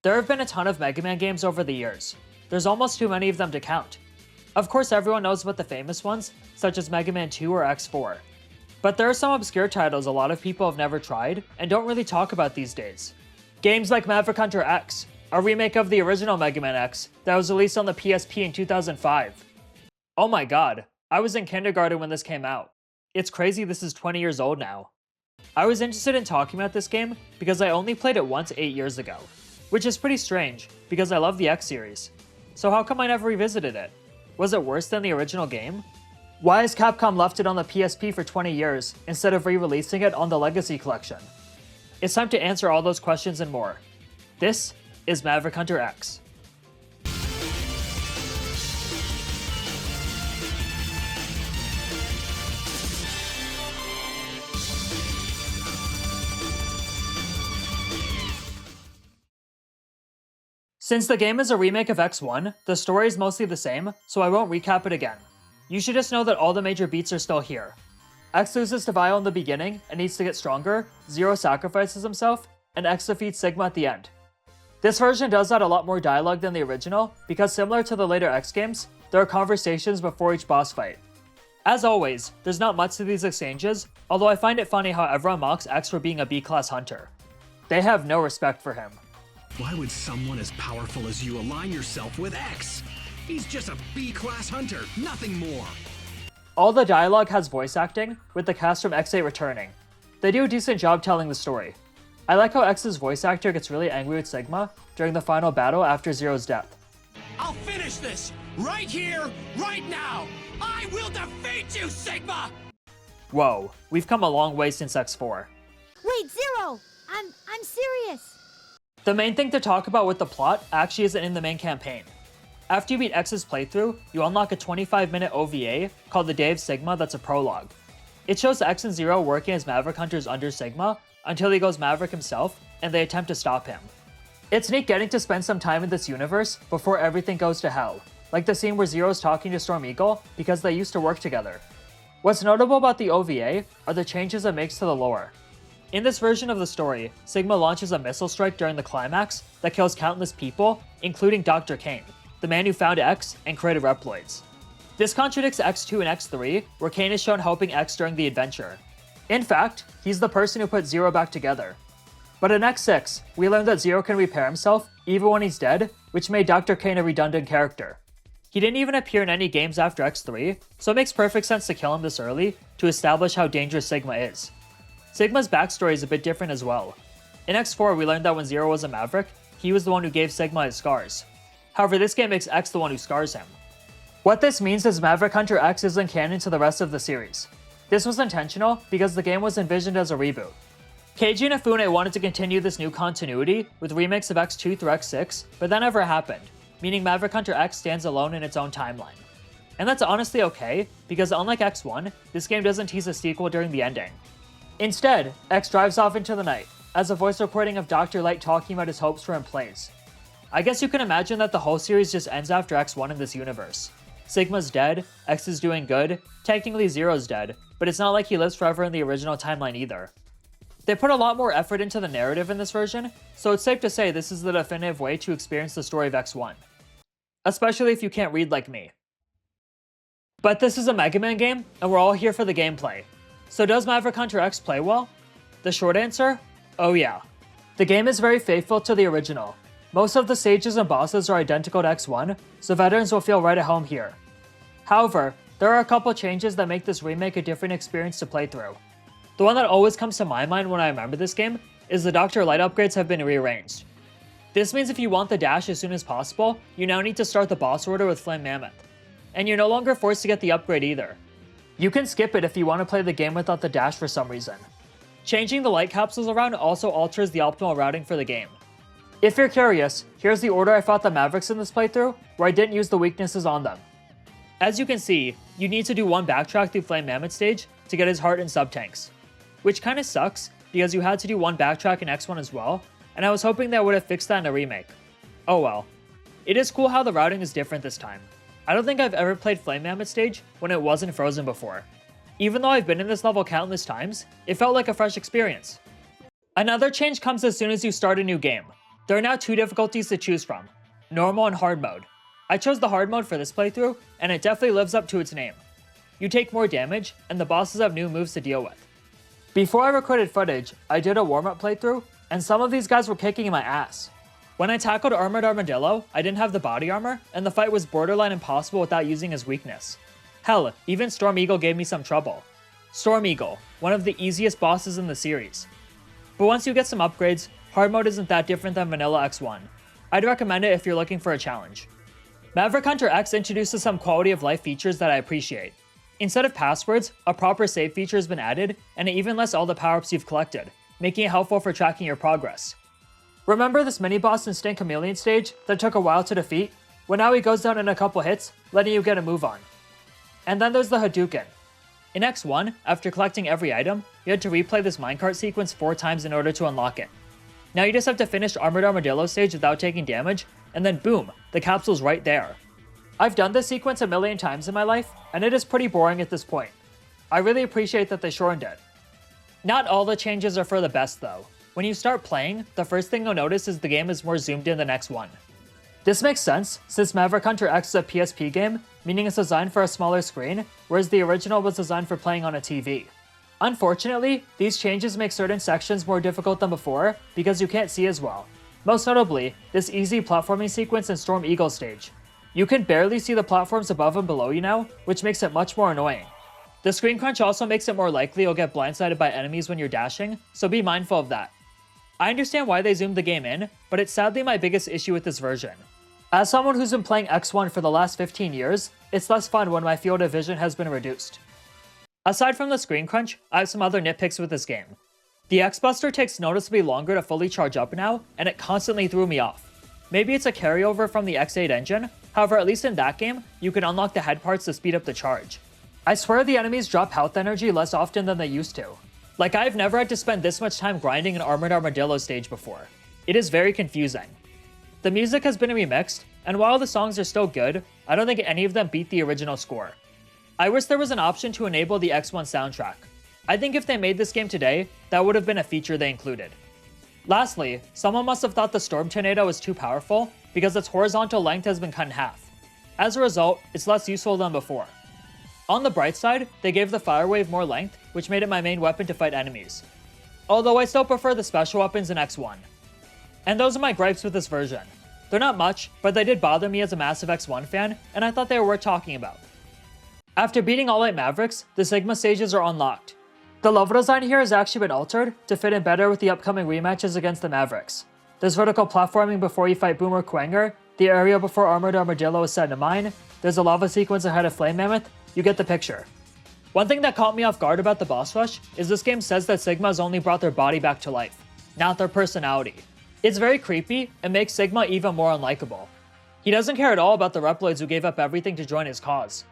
There have been a ton of Mega Man games over the years. There's almost too many of them to count. Of course, everyone knows about the famous ones, such as Mega Man 2 or X4. But there are some obscure titles a lot of people have never tried and don't really talk about these days. Games like Maverick Hunter X, a remake of the original Mega Man X that was released on the PSP in 2005. Oh my god, I was in kindergarten when this came out. It's crazy this is 20 years old now. I was interested in talking about this game because I only played it once 8 years ago, which is pretty strange because I love the X series. So how come I never revisited it? Was it worse than the original game? Why has Capcom left it on the PSP for 20 years instead of re-releasing it on the Legacy Collection? It's time to answer all those questions and more. This is Maverick Hunter X. Since the game is a remake of X1, the story is mostly the same, so I won't recap it again. You should just know that all the major beats are still here. X loses to Vile in the beginning and needs to get stronger, Zero sacrifices himself, and X defeats Sigma at the end. This version does add a lot more dialogue than the original, because similar to the later X games, there are conversations before each boss fight. As always, there's not much to these exchanges, although I find it funny how everyone mocks X for being a B-class hunter. They have no respect for him. Why would someone as powerful as you align yourself with X? He's just a B-class hunter, nothing more. All the dialogue has voice acting, with the cast from X8 returning. They do a decent job telling the story. I like how X's voice actor gets really angry with Sigma during the final battle after Zero's death. I'll finish this! Right here, right now! I will defeat you, Sigma! Whoa, we've come a long way since X4. Wait, Zero! I'm serious! The main thing to talk about with the plot actually isn't in the main campaign. After you beat X's playthrough, you unlock a 25-minute OVA called The Day of Sigma that's a prologue. It shows X and Zero working as Maverick Hunters under Sigma until he goes Maverick himself, and they attempt to stop him. It's neat getting to spend some time in this universe before everything goes to hell, like the scene where Zero's talking to Storm Eagle because they used to work together. What's notable about the OVA are the changes it makes to the lore. In this version of the story, Sigma launches a missile strike during the climax that kills countless people, including Dr. Kane, the man who found X and created Reploids. This contradicts X2 and X3, where Kane is shown helping X during the adventure. In fact, he's the person who put Zero back together. But in X6, we learn that Zero can repair himself even when he's dead, which made Dr. Kane a redundant character. He didn't even appear in any games after X3, so it makes perfect sense to kill him this early to establish how dangerous Sigma is. Sigma's backstory is a bit different as well. In X4, we learned that when Zero was a Maverick, he was the one who gave Sigma his scars. However, this game makes X the one who scars him. What this means is Maverick Hunter X isn't canon to the rest of the series. This was intentional because the game was envisioned as a reboot. Keiji Inafune wanted to continue this new continuity with remakes of X2 through X6, but that never happened, meaning Maverick Hunter X stands alone in its own timeline. And that's honestly okay, because unlike X1, this game doesn't tease a sequel during the ending. Instead, X drives off into the night, as a voice recording of Dr. Light talking about his hopes for him plays. I guess you can imagine that the whole series just ends after X1 in this universe. Sigma's dead, X is doing good, technically Zero's dead, but it's not like he lives forever in the original timeline either. They put a lot more effort into the narrative in this version, so it's safe to say this is the definitive way to experience the story of X1. Especially if you can't read like me. But this is a Mega Man game, and we're all here for the gameplay. So does Maverick Hunter X play well? The short answer? Oh yeah. The game is very faithful to the original. Most of the stages and bosses are identical to X1, so veterans will feel right at home here. However, there are a couple changes that make this remake a different experience to play through. The one that always comes to my mind when I remember this game is the Dr. Light upgrades have been rearranged. This means if you want the dash as soon as possible, you now need to start the boss order with Flame Mammoth. And you're no longer forced to get the upgrade either. You can skip it if you want to play the game without the dash for some reason. Changing the light capsules around also alters the optimal routing for the game. If you're curious, here's the order I fought the Mavericks in this playthrough, where I didn't use the weaknesses on them. As you can see, you need to do one backtrack through Flame Mammoth stage to get his heart and sub-tanks. Which kinda sucks, because you had to do one backtrack in X1 as well, and I was hoping that would have fixed that in a remake. Oh well. It is cool how the routing is different this time. I don't think I've ever played Flame Mammoth stage when it wasn't frozen before. Even though I've been in this level countless times, it felt like a fresh experience. Another change comes as soon as you start a new game. There are now 2 difficulties to choose from, normal and hard mode. I chose the hard mode for this playthrough, and it definitely lives up to its name. You take more damage, and the bosses have new moves to deal with. Before I recorded footage, I did a warm-up playthrough, and some of these guys were kicking my ass. When I tackled Armored Armadillo, I didn't have the body armor, and the fight was borderline impossible without using his weakness. Hell, even Storm Eagle gave me some trouble. Storm Eagle, one of the easiest bosses in the series. But once you get some upgrades, hard mode isn't that different than Vanilla X1. I'd recommend it if you're looking for a challenge. Maverick Hunter X introduces some quality of life features that I appreciate. Instead of passwords, a proper save feature has been added, and it even lists all the power-ups you've collected, making it helpful for tracking your progress. Remember this mini-boss in Stink Chameleon stage that took a while to defeat? Well, now he goes down in a couple hits, letting you get a move on. And then there's the Hadouken. In X1, after collecting every item, you had to replay this minecart sequence 4 times in order to unlock it. Now you just have to finish Armored Armadillo stage without taking damage, and then boom, the capsule's right there. I've done this sequence a million times in my life, and it is pretty boring at this point. I really appreciate that they shortened it. Not all the changes are for the best though. When you start playing, the first thing you'll notice is the game is more zoomed in than X1. This makes sense, since Maverick Hunter X is a PSP game, meaning it's designed for a smaller screen, whereas the original was designed for playing on a TV. Unfortunately, these changes make certain sections more difficult than before, because you can't see as well. Most notably, this easy platforming sequence in Storm Eagle stage. You can barely see the platforms above and below you now, which makes it much more annoying. The screen crunch also makes it more likely you'll get blindsided by enemies when you're dashing, so be mindful of that. I understand why they zoomed the game in, but it's sadly my biggest issue with this version. As someone who's been playing X1 for the last 15 years, it's less fun when my field of vision has been reduced. Aside from the screen crunch, I have some other nitpicks with this game. The X-Buster takes noticeably longer to fully charge up now, and it constantly threw me off. Maybe it's a carryover from the X8 engine, however at least in that game, you can unlock the head parts to speed up the charge. I swear the enemies drop health energy less often than they used to. Like I've never had to spend this much time grinding an Armored Armadillo stage before. It is very confusing. The music has been remixed, and while the songs are still good, I don't think any of them beat the original score. I wish there was an option to enable the X1 soundtrack. I think if they made this game today, that would have been a feature they included. Lastly, someone must have thought the Storm Tornado was too powerful because its horizontal length has been cut in half. As a result, it's less useful than before. On the bright side, they gave the Fire Wave more length, which made it my main weapon to fight enemies. Although I still prefer the special weapons in X1. And those are my gripes with this version. They're not much, but they did bother me as a massive X1 fan, and I thought they were worth talking about. After beating all 8 Mavericks, the Sigma stages are unlocked. The level design here has actually been altered to fit in better with the upcoming rematches against the Mavericks. There's vertical platforming before you fight Boomer Quanger, the area before Armored Armadillo is set to mine, there's a lava sequence ahead of Flame Mammoth, you get the picture. One thing that caught me off guard about the boss rush is this game says that Sigma has only brought their body back to life, not their personality. It's very creepy and makes Sigma even more unlikable. He doesn't care at all about the Reploids who gave up everything to join his cause.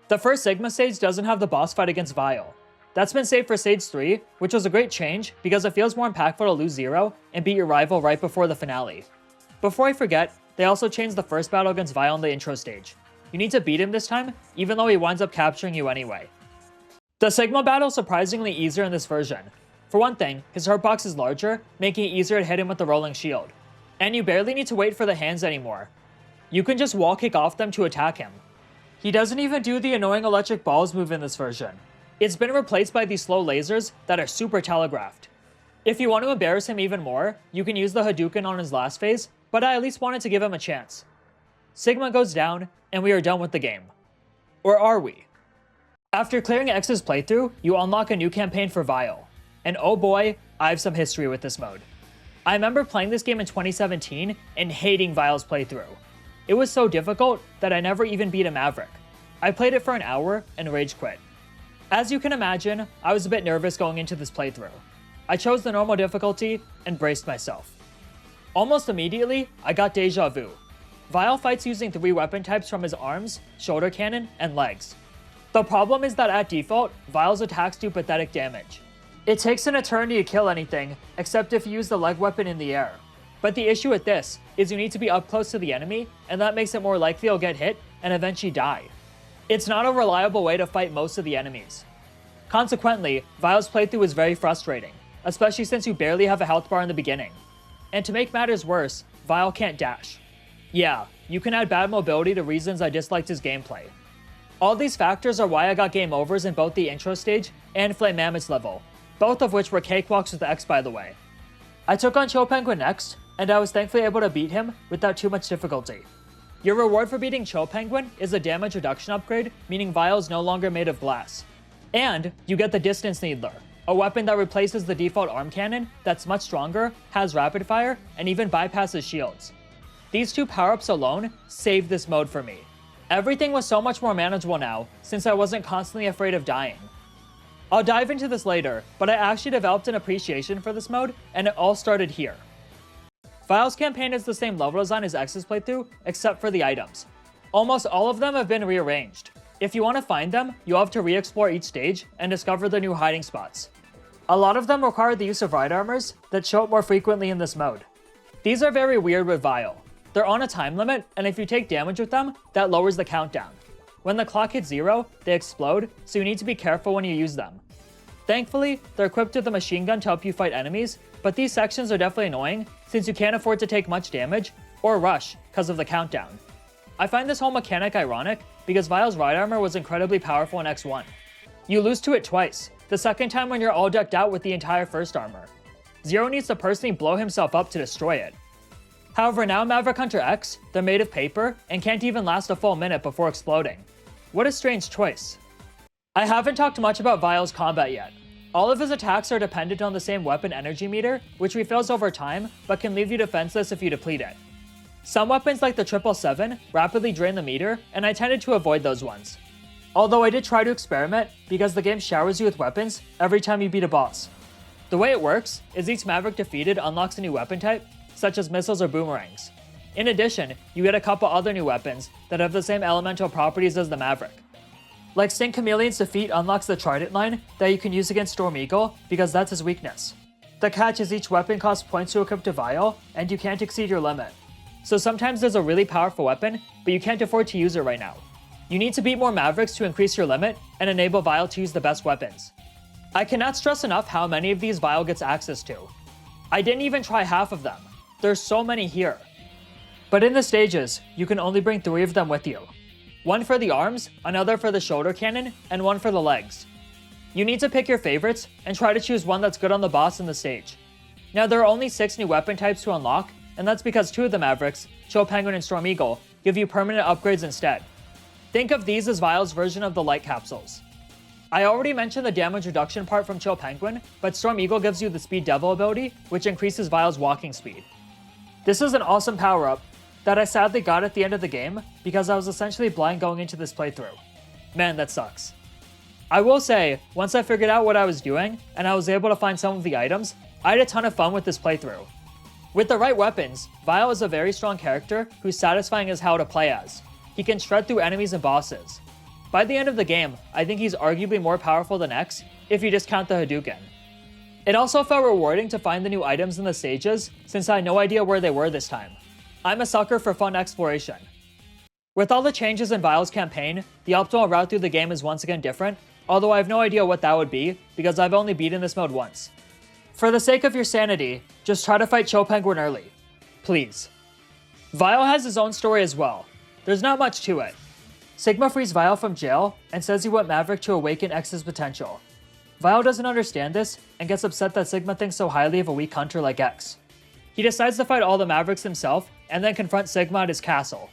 The first Sigma stage doesn't have the boss fight against Vile. That's been saved for Stage 3, which was a great change because it feels more impactful to lose 0 and beat your rival right before the finale. Before I forget, they also changed the first battle against Vile in the intro stage. You need to beat him this time, even though he winds up capturing you anyway. The Sigma battle is surprisingly easier in this version. For one thing, his hurtbox is larger, making it easier to hit him with the rolling shield. And you barely need to wait for the hands anymore. You can just wall kick off them to attack him. He doesn't even do the annoying electric balls move in this version. It's been replaced by these slow lasers that are super telegraphed. If you want to embarrass him even more, you can use the Hadouken on his last phase, but I at least wanted to give him a chance. Sigma goes down, and we are done with the game. Or are we? After clearing X's playthrough, you unlock a new campaign for Vile. And oh boy, I have some history with this mode. I remember playing this game in 2017 and hating Vile's playthrough. It was so difficult that I never even beat a Maverick. I played it for an hour and rage quit. As you can imagine, I was a bit nervous going into this playthrough. I chose the normal difficulty and braced myself. Almost immediately, I got deja vu. Vile fights using 3 weapon types from his arms, shoulder cannon, and legs. The problem is that at default, Vile's attacks do pathetic damage. It takes an eternity to kill anything, except if you use the leg weapon in the air. But the issue with this is you need to be up close to the enemy, and that makes it more likely you'll get hit and eventually die. It's not a reliable way to fight most of the enemies. Consequently, Vile's playthrough is very frustrating, especially since you barely have a health bar in the beginning. And to make matters worse, Vile can't dash. Yeah, you can add bad mobility to reasons I disliked his gameplay. All these factors are why I got game overs in both the intro stage and Flame Mammoth's level, both of which were cakewalks with X by the way. I took on Chill Penguin next, and I was thankfully able to beat him without too much difficulty. Your reward for beating Chill Penguin is a damage reduction upgrade, meaning Vile is no longer made of glass. And you get the Distance Needler, a weapon that replaces the default arm cannon that's much stronger, has rapid fire, and even bypasses shields. These two power-ups alone saved this mode for me. Everything was so much more manageable now, since I wasn't constantly afraid of dying. I'll dive into this later, but I actually developed an appreciation for this mode, and it all started here. Vile's campaign is the same level design as X's playthrough, except for the items. Almost all of them have been rearranged. If you want to find them, you'll have to re-explore each stage and discover the new hiding spots. A lot of them require the use of ride armors that show up more frequently in this mode. These are very weird with Vile. They're on a time limit, and if you take damage with them, that lowers the countdown. When the clock hits 0, they explode, so you need to be careful when you use them. Thankfully, they're equipped with a machine gun to help you fight enemies, but these sections are definitely annoying since you can't afford to take much damage or rush because of the countdown. I find this whole mechanic ironic because Vile's ride armor was incredibly powerful in X1. You lose to it twice, the second time when you're all decked out with the entire first armor. Zero needs to personally blow himself up to destroy it. However, now Maverick Hunter X, they're made of paper and can't even last a full minute before exploding. What a strange choice. I haven't talked much about Vile's combat yet. All of his attacks are dependent on the same weapon energy meter, which refills over time, but can leave you defenseless if you deplete it. Some weapons like the 777 rapidly drain the meter, and I tended to avoid those ones. Although I did try to experiment, because the game showers you with weapons every time you beat a boss. The way it works is each Maverick defeated unlocks a new weapon type, such as missiles or boomerangs. In addition, you get a couple other new weapons that have the same elemental properties as the Maverick. Like Stink Chameleon's defeat unlocks the Trident line that you can use against Storm Eagle because that's his weakness. The catch is each weapon costs points to equip to Vile, and you can't exceed your limit. So sometimes there's a really powerful weapon, but you can't afford to use it right now. You need to beat more Mavericks to increase your limit and enable Vile to use the best weapons. I cannot stress enough how many of these Vile gets access to. I didn't even try half of them. There's so many here. But in the stages, you can only bring 3 of them with you. One for the arms, another for the shoulder cannon, and one for the legs. You need to pick your favorites and try to choose one that's good on the boss in the stage. Now there are only 6 new weapon types to unlock, and that's because 2 of the Mavericks, Chill Penguin and Storm Eagle, give you permanent upgrades instead. Think of these as Vile's version of the light capsules. I already mentioned the damage reduction part from Chill Penguin, but Storm Eagle gives you the Speed Devil ability, which increases Vile's walking speed. This is an awesome power-up that I sadly got at the end of the game because I was essentially blind going into this playthrough. Man, that sucks. I will say, once I figured out what I was doing and I was able to find some of the items, I had a ton of fun with this playthrough. With the right weapons, Vile is a very strong character who's satisfying as hell to play as. He can shred through enemies and bosses. By the end of the game, I think he's arguably more powerful than X, if you discount the Hadouken. It also felt rewarding to find the new items in the stages, since I had no idea where they were this time. I'm a sucker for fun exploration. With all the changes in Vile's campaign, the optimal route through the game is once again different, although I have no idea what that would be, because I've only beaten this mode once. For the sake of your sanity, just try to fight Chill Penguin early. Please. Vile has his own story as well. There's not much to it. Sigma frees Vile from jail and says he wants Maverick to awaken X's potential. Vile doesn't understand this and gets upset that Sigma thinks so highly of a weak hunter like X. He decides to fight all the Mavericks himself and then confront Sigma at his castle.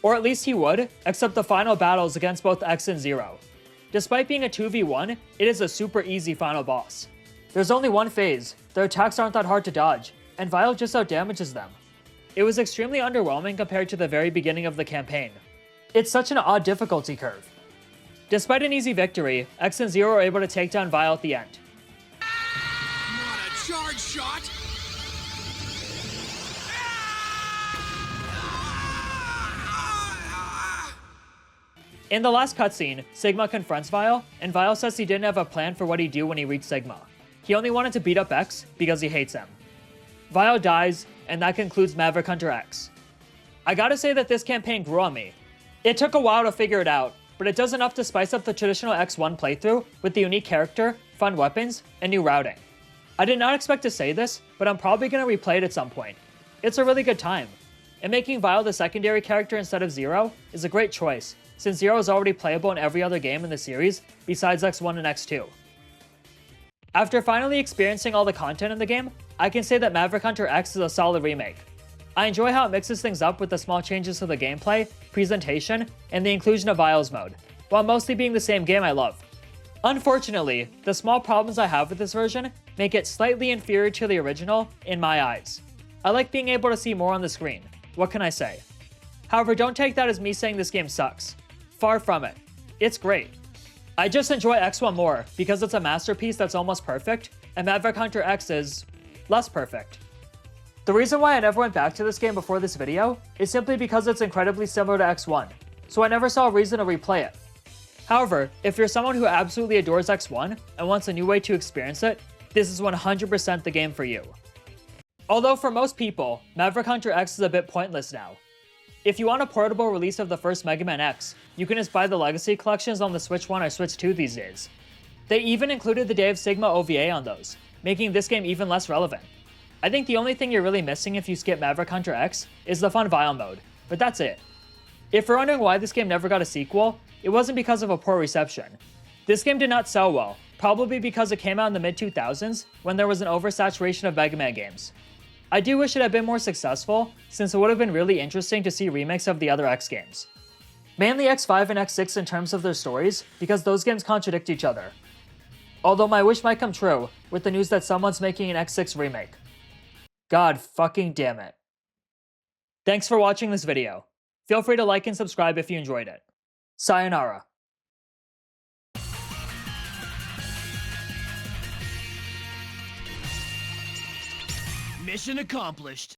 Or at least he would, except the final battle is against both X and Zero. Despite being a 2v1, it is a super easy final boss. There's only one phase, their attacks aren't that hard to dodge, and Vile just outdamages them. It was extremely underwhelming compared to the very beginning of the campaign. It's such an odd difficulty curve. Despite an easy victory, X and Zero are able to take down Vile at the end. Not a charge shot! In the last cutscene, Sigma confronts Vile, and Vile says he didn't have a plan for what he'd do when he reached Sigma. He only wanted to beat up X because he hates him. Vile dies, and that concludes Maverick Hunter X. I gotta say that this campaign grew on me. It took a while to figure it out, but it does enough to spice up the traditional X1 playthrough with the unique character, fun weapons, and new routing. I did not expect to say this, but I'm probably going to replay it at some point. It's a really good time. And making Vile the secondary character instead of Zero is a great choice, since Zero is already playable in every other game in the series besides X1 and X2. After finally experiencing all the content in the game, I can say that Maverick Hunter X is a solid remake. I enjoy how it mixes things up with the small changes to the gameplay, presentation, and the inclusion of Viles mode, while mostly being the same game I love. Unfortunately, the small problems I have with this version make it slightly inferior to the original in my eyes. I like being able to see more on the screen, what can I say? However, don't take that as me saying this game sucks. Far from it. It's great. I just enjoy X1 more because it's a masterpiece that's almost perfect, and Maverick Hunter X is less perfect. The reason why I never went back to this game before this video is simply because it's incredibly similar to X1, so I never saw a reason to replay it. However, if you're someone who absolutely adores X1 and wants a new way to experience it, this is 100% the game for you. Although for most people, Maverick Hunter X is a bit pointless now. If you want a portable release of the first Mega Man X, you can just buy the Legacy collections on the Switch 1 or Switch 2 these days. They even included the Day of Sigma OVA on those, making this game even less relevant. I think the only thing you're really missing if you skip Maverick Hunter X is the fun Vile mode, but that's it. If you're wondering why this game never got a sequel, it wasn't because of a poor reception. This game did not sell well, probably because it came out in the mid-2000s when there was an oversaturation of Mega Man games. I do wish it had been more successful, since it would have been really interesting to see remakes of the other X games. Mainly X5 and X6 in terms of their stories, because those games contradict each other. Although my wish might come true with the news that someone's making an X6 remake. God fucking damn it. Thanks for watching this video. Feel free to like and subscribe if you enjoyed it. Sayonara. Mission accomplished.